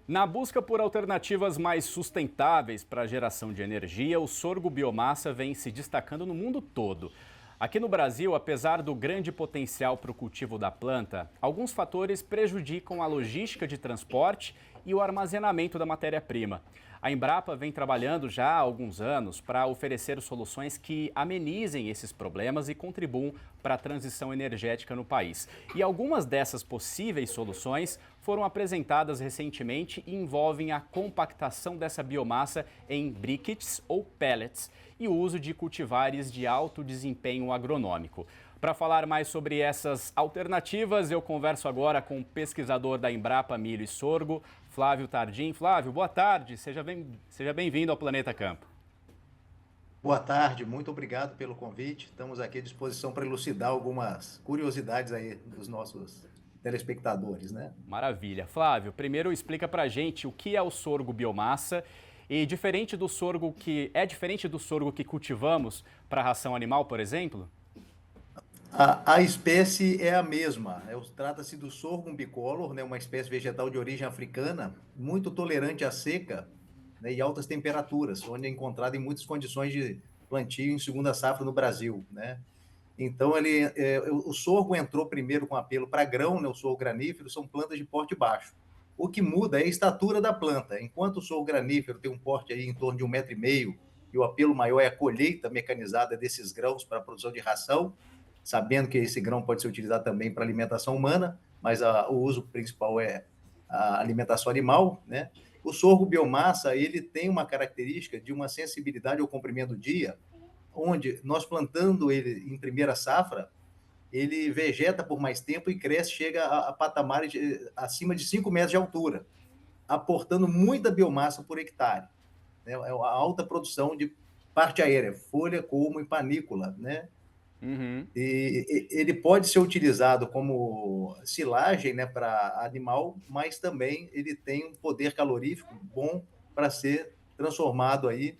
Na busca por alternativas mais sustentáveis para a geração de energia, o sorgo biomassa vem se destacando no mundo todo. Aqui no Brasil, apesar do grande potencial para o cultivo da planta, alguns fatores prejudicam a logística de transporte e o armazenamento da matéria-prima. A Embrapa vem trabalhando já há alguns anos para oferecer soluções que amenizem esses problemas e contribuam para a transição energética no país. E algumas dessas possíveis soluções foram apresentadas recentemente e envolvem a compactação dessa biomassa em briquettes ou pellets e o uso de cultivares de alto desempenho agronômico. Para falar mais sobre essas alternativas, eu converso agora com o pesquisador da Embrapa Milho e Sorgo, Flávio Tardim. Flávio, boa tarde, seja bem-vindo ao Planeta Campo. Boa tarde, muito obrigado pelo convite. Estamos aqui à disposição para elucidar algumas curiosidades aí dos nossos telespectadores, né? Maravilha. Flávio, primeiro explica pra gente o que é o sorgo biomassa e diferente do sorgo que cultivamos para ração animal, por exemplo? A espécie é a mesma. Trata-se do sorghum bicolor, né, uma espécie vegetal de origem africana, muito tolerante à seca, né, e altas temperaturas, onde é encontrado em muitas condições de plantio em segunda safra no Brasil, né? Então, o sorgo entrou primeiro com apelo para grão, né, o sorgo granífero, são plantas de porte baixo. O que muda é a estatura da planta. Enquanto o sorgo granífero tem um porte aí em torno de 1,5 m e o apelo maior é a colheita mecanizada desses grãos para a produção de ração, sabendo que esse grão pode ser utilizado também para alimentação humana, mas o uso principal é a alimentação animal, né? O sorgo biomassa, ele tem uma característica de uma sensibilidade ao comprimento do dia, onde nós plantando ele em primeira safra, ele vegeta por mais tempo e cresce, chega a patamares acima de 5 metros de altura, aportando muita biomassa por hectare, né? É uma alta produção de parte aérea, folha, colmo e panícula, né? Uhum. E ele pode ser utilizado como silagem, né, para animal, mas também ele tem um poder calorífico bom para ser transformado aí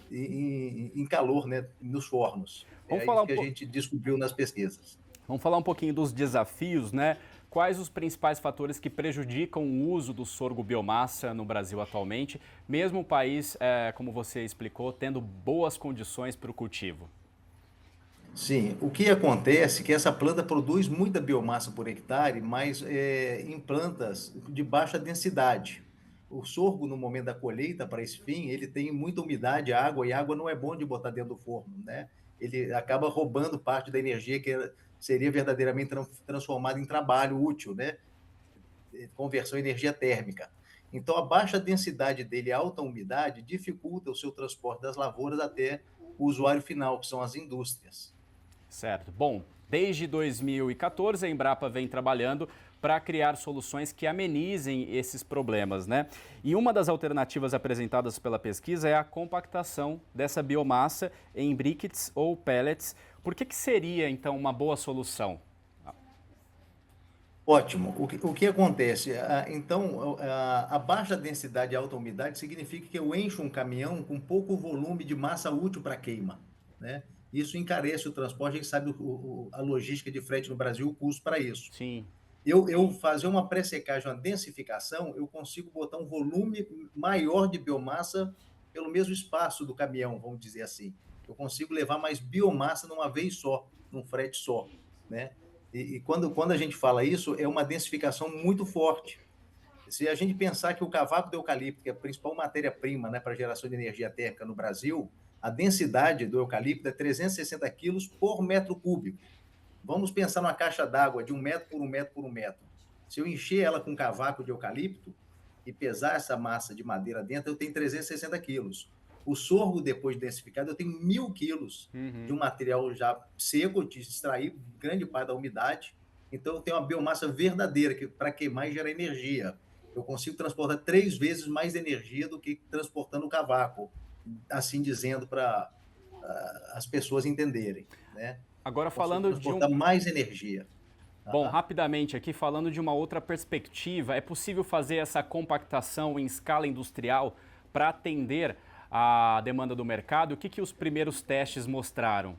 em calor, né, nos fornos. Vamos É falar isso um que a po- gente descobriu nas pesquisas. Vamos falar um pouquinho dos desafios, né? Quais os principais fatores que prejudicam o uso do sorgo biomassa no Brasil atualmente, mesmo o país, como você explicou, tendo boas condições para o cultivo? Sim, o que acontece é que essa planta produz muita biomassa por hectare, mas em plantas de baixa densidade. O sorgo, no momento da colheita, para esse fim, ele tem muita umidade, água, e água não é bom de botar dentro do forno, né? Ele acaba roubando parte da energia que seria verdadeiramente transformada em trabalho útil, né? Conversão em energia térmica. Então, a baixa densidade dele, a alta umidade, dificulta o seu transporte das lavouras até o usuário final, que são as indústrias. Certo. Bom, desde 2014 a Embrapa vem trabalhando para criar soluções que amenizem esses problemas, né? E uma das alternativas apresentadas pela pesquisa é a compactação dessa biomassa em briquettes ou pellets. Por que seria, então, uma boa solução? Ótimo. O que acontece? Então, a baixa densidade e alta umidade significa que eu encho um caminhão com pouco volume de massa útil para queima, né? Isso encarece o transporte, a gente sabe a logística de frete no Brasil, o custo para isso. Sim. Eu fazer uma pré-secagem, uma densificação, eu consigo botar um volume maior de biomassa pelo mesmo espaço do caminhão, vamos dizer assim. Eu consigo levar mais biomassa numa vez só, num frete só, né? E quando a gente fala isso, é uma densificação muito forte. Se a gente pensar que o cavaco do eucalipto, que é a principal matéria-prima, né, para geração de energia térmica no Brasil, a densidade do eucalipto é 360 quilos por metro cúbico. Vamos pensar numa caixa d'água de 1 metro por 1 metro por 1 metro. Se eu encher ela com cavaco de eucalipto e pesar essa massa de madeira dentro, eu tenho 360 quilos. O sorgo, depois de densificado, eu tenho 1.000 quilos de um Uhum. material já seco, de extrair grande parte da umidade. Então, eu tenho uma biomassa verdadeira para queimar e gerar energia. Eu consigo transportar 3 vezes mais energia do que transportando o cavaco, assim dizendo para as pessoas entenderem, né? Agora Consigo falando de um, transportar mais energia. Bom, Aham. rapidamente aqui falando de uma outra perspectiva, é possível fazer essa compactação em escala industrial para atender à demanda do mercado? O que os primeiros testes mostraram?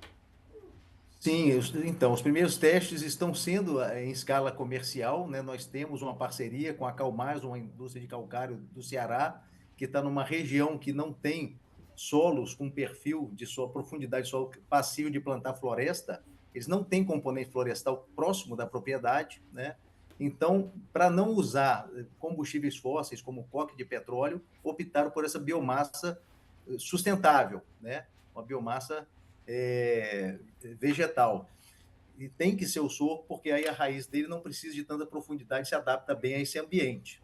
Sim, então, os primeiros testes estão sendo em escala comercial, né? Nós temos uma parceria com a Calmais, uma indústria de calcário do Ceará, que está numa região que não tem solos com perfil de solo, profundidade de solo passível de plantar floresta. Eles não têm componente florestal próximo da propriedade, né? Então, para não usar combustíveis fósseis como coque de petróleo, optaram por essa biomassa sustentável, né? Uma biomassa vegetal. E tem que ser o sorgo, porque aí a raiz dele não precisa de tanta profundidade, se adapta bem a esse ambiente.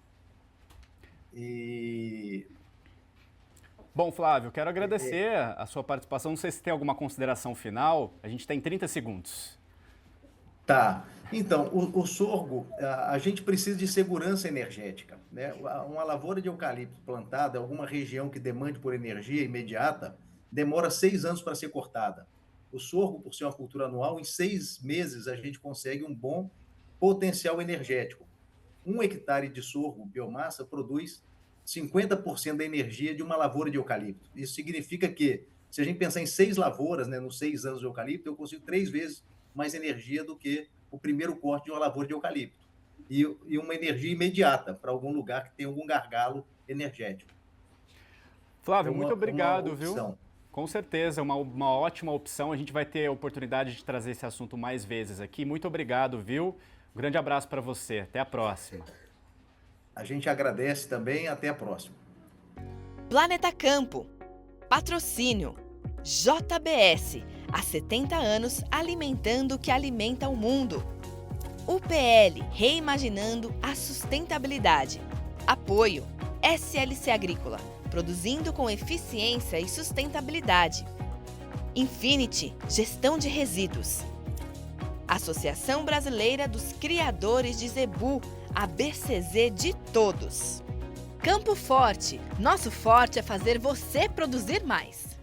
E... Bom, Flávio, quero agradecer a sua participação. Não sei se tem alguma consideração final. A gente tem 30 segundos. Tá. Então, o sorgo, a gente precisa de segurança energética, né? Uma lavoura de eucalipto plantada em alguma região que demande por energia imediata, demora 6 anos para ser cortada. O sorgo, por ser uma cultura anual, em 6 meses a gente consegue um bom potencial energético. 1 hectare de sorgo, biomassa, produz 50% da energia de uma lavoura de eucalipto. Isso significa que, se a gente pensar em 6 lavouras, né, nos 6 anos de eucalipto, eu consigo 3 vezes mais energia do que o primeiro corte de uma lavoura de eucalipto. E uma energia imediata para algum lugar que tem algum gargalo energético. Flávio, muito obrigado, opção. Viu? Com certeza, uma ótima opção. A gente vai ter a oportunidade de trazer esse assunto mais vezes aqui. Muito obrigado, viu? Um grande abraço para você. Até a próxima. A gente agradece também. Até a próxima. Planeta Campo. Patrocínio. JBS. Há 70 anos alimentando o que alimenta o mundo. UPL. Reimaginando a sustentabilidade. Apoio. SLC Agrícola. Produzindo com eficiência e sustentabilidade. Infinity, gestão de resíduos. Associação Brasileira dos Criadores de Zebu, a BCZ de todos. Campo Forte, nosso forte é fazer você produzir mais.